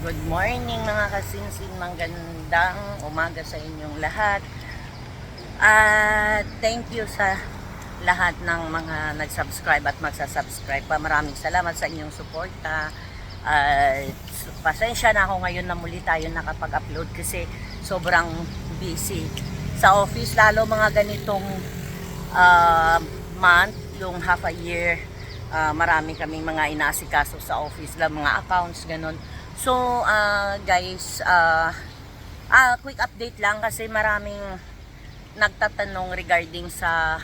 Good morning mga kasinsin, magandang umaga sa inyong lahat. At thank you sa lahat ng mga nag-subscribe at magsasubscribe pa. Maraming salamat sa inyong suporta. Pasensya na ako ngayon na muli tayo nakapag-upload kasi sobrang busy sa office, lalo mga ganitong month, yung half a year. Marami kaming mga inaasikaso sa office lang, mga accounts, ganun. So, guys, quick update lang kasi maraming nagtatanong regarding sa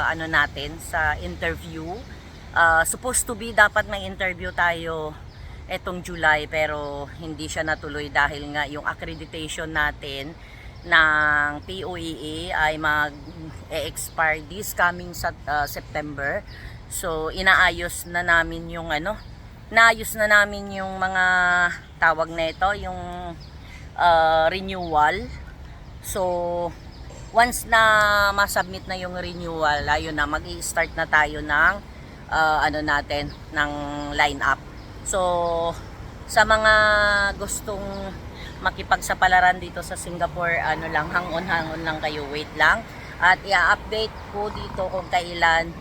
ano natin, sa interview. Supposed to be, dapat may interview tayo etong July pero hindi siya natuloy dahil nga yung accreditation natin ng POEA ay mag-expire this coming September. So, inaayos na namin yung naayos na namin yung mga tawag na ito, yung renewal. So, once na ma-submit na yung renewal, ayun na, mag-i-start na tayo ng ano natin, ng line-up. So, sa mga gustong makipagsapalaran dito sa Singapore, ano lang, hang-on lang kayo, wait lang. At i-update ko dito kung kailan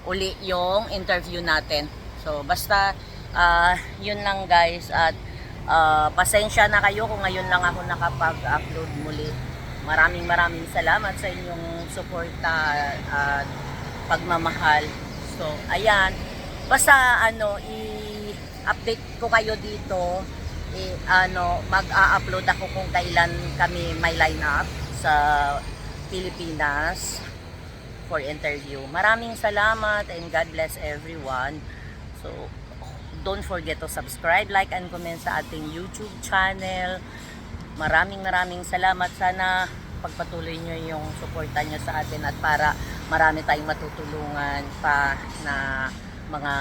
uli yung interview natin. So, basta yun lang guys, at pasensya na kayo kung ngayon lang ako nakapag-upload muli. Maraming salamat sa inyong suporta at pagmamahal. So, ayan, basta i-update ko kayo dito. Mag-a-upload ako kung kailan kami may line up sa Pilipinas for interview. Maraming salamat and God bless everyone. So, don't forget to subscribe, like, and comment sa ating YouTube channel. Maraming salamat. Sana pagpatuloy nyo yung suporta nyo sa atin at para marami tayong matutulungan pa na mga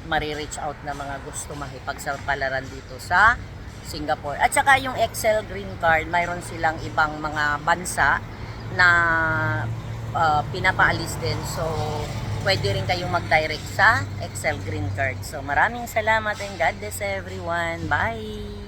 mari-reach out na mga gusto makipagsapalaran dito sa Singapore. At saka yung Excel Green Card, mayroon silang ibang mga bansa na pinapaalis din. So, pwede rin kayong mag-direct sa Excel Green Card. So, maraming salamat and God bless everyone. Bye!